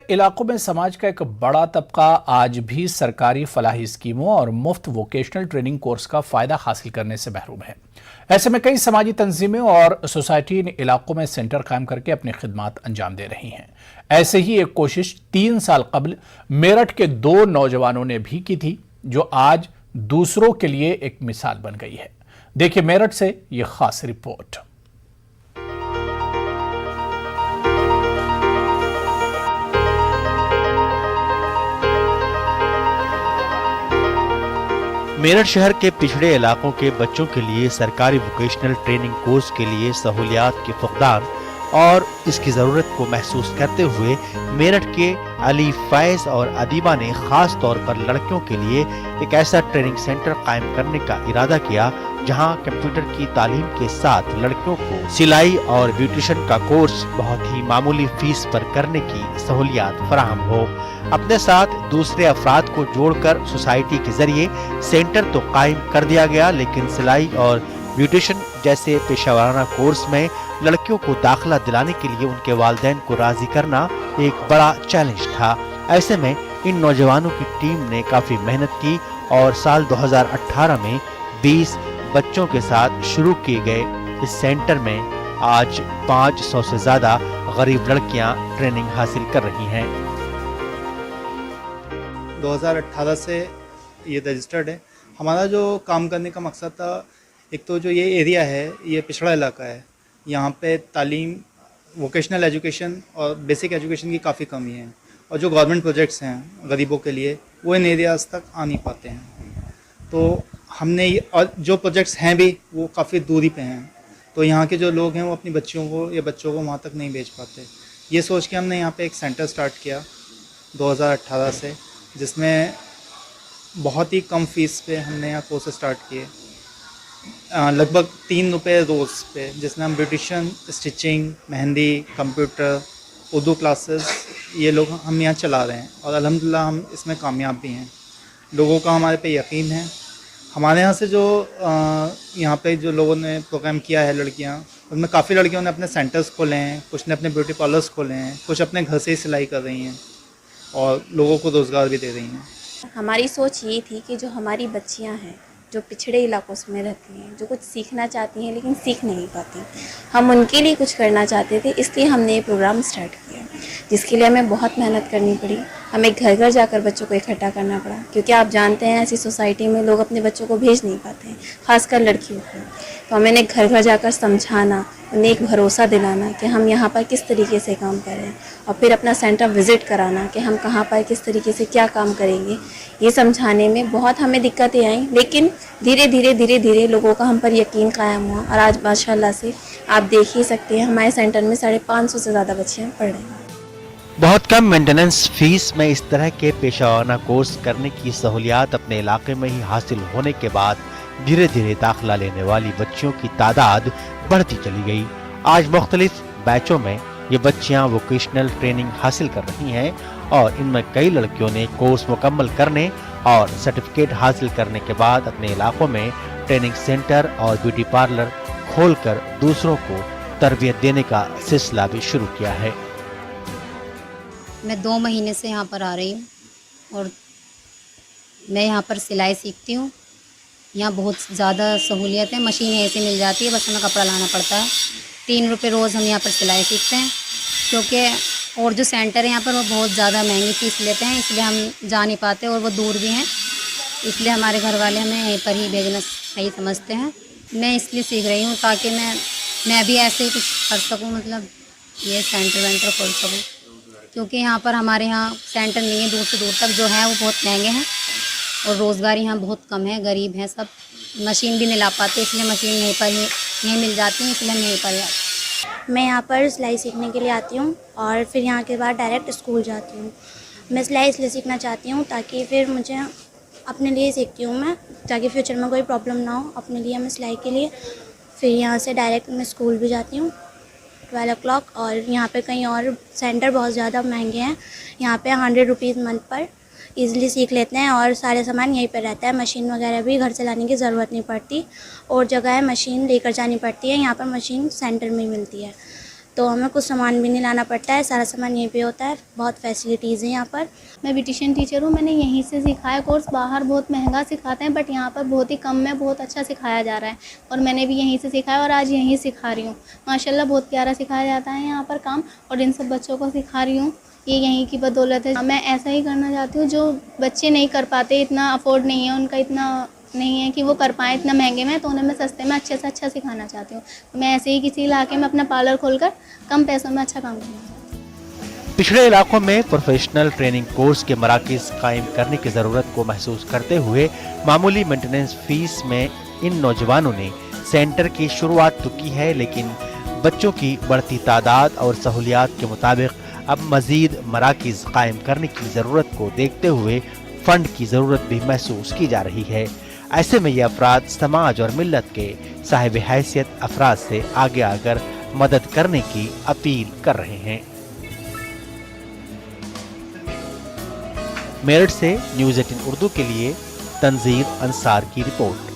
इलाकों में समाज का एक बड़ा तबका आज भी सरकारी फलाही स्कीमों और मुफ्त वोकेशनल ट्रेनिंग कोर्स का फायदा हासिल करने से महरूम है। ऐसे में कई समाजी तंजीमें और सोसाइटी इन इलाकों में सेंटर कायम करके अपनी खिदमत अंजाम दे रही हैं। ऐसे ही एक कोशिश 3 साल कबल मेरठ के 2 नौजवानों ने भी की थी, जो आज दूसरों के लिए एक मिसाल बन गई है। देखिए मेरठ से ये खास रिपोर्ट। मेरठ शहर के पिछड़े इलाकों के बच्चों के लिए सरकारी वोकेशनल ट्रेनिंग कोर्स के लिए सहूलियात के फुकदान और इसकी ज़रूरत को महसूस करते हुए मेरठ के अली फैज और अदीबा ने खास तौर पर लड़कियों के लिए एक ऐसा ट्रेनिंग सेंटर कायम करने का इरादा किया, जहां कंप्यूटर की तालीम के साथ लड़कियों को सिलाई और ब्यूटिशियन का कोर्स बहुत ही मामूली फीस पर करने की सहूलियात फराहम हो। अपने साथ दूसरे अफराद को जोड़कर सोसाइटी के जरिए सेंटर तो कायम कर दिया गया, लेकिन सिलाई और ब्यूटिशियन जैसे पेशेवराना कोर्स में लड़कियों को दाखिला दिलाने के लिए उनके वालिदैन को राजी करना एक बड़ा चैलेंज था। ऐसे में इन नौजवानों की टीम ने काफी मेहनत की और साल 2018 में 20 बच्चों के साथ शुरू किए गए इस सेंटर में आज 500 से ज्यादा गरीब लड़कियां ट्रेनिंग हासिल कर रही हैं। 2018 से ये रजिस्टर्ड है। हमारा जो काम करने का मकसद था, एक तो जो ये एरिया है ये पिछड़ा इलाका है, यहाँ पे तालीम, वोकेशनल एजुकेशन और बेसिक एजुकेशन की काफ़ी कमी है, और जो गवर्नमेंट प्रोजेक्ट्स हैं गरीबों के लिए वो इन एरियाज़ तक आ नहीं पाते हैं। तो हमने और जो प्रोजेक्ट्स हैं भी वो काफ़ी दूरी पे हैं, तो यहाँ के जो लोग हैं वो अपनी बच्चियों को या बच्चों को वहाँ तक नहीं भेज पाते। ये सोच के हमने यहाँ पे एक सेंटर स्टार्ट किया 2018 से, जिसमें बहुत ही कम फीस पे हमने यहाँ कोर्स स्टार्ट किए, लगभग 3 रुपये रोज़ पे, जिसमें हम beautician, stitching, mehndi, computer, Urdu classes ये लोग हम यहाँ चला रहे हैं, और अल्हम्दुलिल्लाह हम इसमें कामयाब भी हैं। लोगों का हमारे पे यकीन है। हमारे यहाँ से जो यहाँ पे जो लोगों ने प्रोग्राम किया है लड़कियाँ, उनमें काफ़ी लड़कियों ने अपने सेंटर्स खोले हैं, कुछ ने अपने ब्यूटी पार्लर्स खोले हैं, कुछ अपने घर से ही सिलाई कर रही हैं और लोगों को रोज़गार भी दे रही हैं। हमारी सोच ये थी कि जो हमारी बच्चियां हैं जो पिछड़े इलाकों में रहती हैं, जो कुछ सीखना चाहती हैं लेकिन सीख नहीं पाती, हम उनके लिए कुछ करना चाहते थे, इसलिए हमने ये प्रोग्राम स्टार्ट किया, जिसके लिए हमें बहुत मेहनत करनी पड़ी। हमें घर घर जाकर बच्चों को इकट्ठा करना पड़ा, क्योंकि आप जानते हैं ऐसी सोसाइटी में लोग अपने बच्चों को भेज नहीं पाते हैं, खासकर लड़कियों को। तो हमें घर घर जाकर समझाना, उन्हें एक भरोसा दिलाना कि हम यहाँ पर किस तरीके से काम कर रहे हैं, और फिर अपना सेंटर विज़िट कराना कि हम कहाँ पर किस तरीके से क्या काम करेंगे, ये समझाने में बहुत हमें दिक्कतें आई। लेकिन धीरे धीरे लोगों का हम पर यकीन कायम हुआ, और आज माशाल्लाह से आप देख ही सकते हैं हमारे सेंटर में 550 से ज़्यादा बच्चियाँ पढ़ रही हैं। बहुत कम मेंटेनेंस फीस में इस तरह के पेशेवराना कोर्स करने की सहूलियात अपने इलाके में ही हासिल होने के बाद धीरे धीरे दाखिला लेने वाली बच्चियों की तादाद बढ़ती चली गई। आज मुख्तलिफ बैचों में ये बच्चियां वोकेशनल ट्रेनिंग हासिल कर रही हैं, और इनमें कई लड़कियों ने कोर्स मुकम्मल करने और सर्टिफिकेट हासिल करने के बाद अपने इलाकों में ट्रेनिंग सेंटर और ब्यूटी पार्लर खोलकर दूसरों को तरबियत देने का सिलसिला भी शुरू किया है। मैं 2 महीने से यहाँ पर आ रही हूँ और मैं यहाँ पर सिलाई सीखती हूँ। यहाँ बहुत ज़्यादा सहूलियत है, मशीन ऐसे मिल जाती है, बस हमें कपड़ा लाना पड़ता है। 3 रुपये रोज़ हम यहाँ पर सिलाई सीखते हैं, क्योंकि और जो सेंटर है यहाँ पर वो बहुत ज़्यादा महंगी फ़ीस लेते हैं, इसलिए हम जा नहीं पाते, और वो दूर भी हैं, इसलिए हमारे घर वाले हमें यहीं पर ही भेजना सही समझते हैं। मैं इसलिए सीख रही हूँ ताकि मैं भी ऐसे ही कुछ कर सकूँ, मतलब ये सेंटर वेंटर खोल सकूँ, क्योंकि यहाँ पर हमारे यहाँ सेंटर नहीं है, दूर से दूर तक जो है वो बहुत महंगे हैं, और रोज़गार यहाँ बहुत कम है, गरीब हैं सब, मशीन भी नहीं ला पाते, इसलिए मशीन यहीं पर यहीं मिल जाती है, इसलिए हम यहीं पर आते। मैं यहाँ पर सिलाई सीखने के लिए आती हूँ, और फिर यहाँ के बाद डायरेक्ट स्कूल जाती हूँ। मैं सिलाई इसलिए सीखना चाहती हूँ ताकि फिर मुझे अपने लिए सीखती हूँ मैं, ताकि फ्यूचर में कोई प्रॉब्लम ना हो अपने लिए, मैं सिलाई के लिए। फिर यहाँ से डायरेक्ट मैं स्कूल भी जाती हूँ 12 o'clock, और यहाँ पे कहीं और सेंटर बहुत ज़्यादा महंगे हैं, यहाँ पे 100 रुपीज़ मंथ पर ईज़िली सीख लेते हैं, और सारे सामान यहीं पर रहता है, मशीन वगैरह भी घर से लाने की ज़रूरत नहीं पड़ती, और जगह है मशीन लेकर जानी पड़ती है, यहाँ पर मशीन सेंटर में ही मिलती है। तो हमें कुछ सामान भी नहीं लाना पड़ता है, सारा सामान यहीं पे होता है। बहुत फैसिलिटीज़ हैं यहाँ पर। मैं ब्यूटिशियन टीचर हूँ, मैंने यहीं से सिखाया है कोर्स। बाहर बहुत महंगा सिखाते हैं बट यहाँ पर बहुत ही कम में बहुत अच्छा सिखाया जा रहा है और मैंने भी यहीं से सिखाया और आज यहीं सिखा रही हूँ। माशाल्लाह बहुत प्यारा सिखाया जाता है यहाँ पर काम और इन सब बच्चों को सिखा रही हूँ, ये यहीं की बदौलत है। मैं ऐसा ही करना चाहती हूँ, जो बच्चे नहीं कर पाते, इतना अफोर्ड नहीं है उनका, इतना नहीं है कि वो कर पाएँ इतना महंगे में, तो उन्हें मैं सस्ते में अच्छे से अच्छा सिखाना चाहती हूँ। तो मैं ऐसे ही किसी इलाके में अपना पार्लर खोलकर कम पैसों में अच्छा काम करना चाहती हूँ। पिछड़े इलाकों में प्रोफेशनल ट्रेनिंग कोर्स के मराकज़ कायम करने की ज़रूरत को महसूस करते हुए मामूली मेंटेनेंस फीस में इन नौजवानों ने सेंटर की शुरुआत तो की है, लेकिन बच्चों की बढ़ती तादाद और सहूलियात के मुताबिक अब मज़ीद मराकज़ कायम करने की ज़रूरत को देखते हुए फ़ंड की ज़रूरत भी महसूस की जा रही है। ऐसे में ये अफराद समाज और मिल्लत के साहिब हैसियत अफराद से आगे आकर मदद करने की अपील कर रहे हैं। मेरठ से न्यूज़ 18 उर्दू के लिए तंजीर अंसार की रिपोर्ट।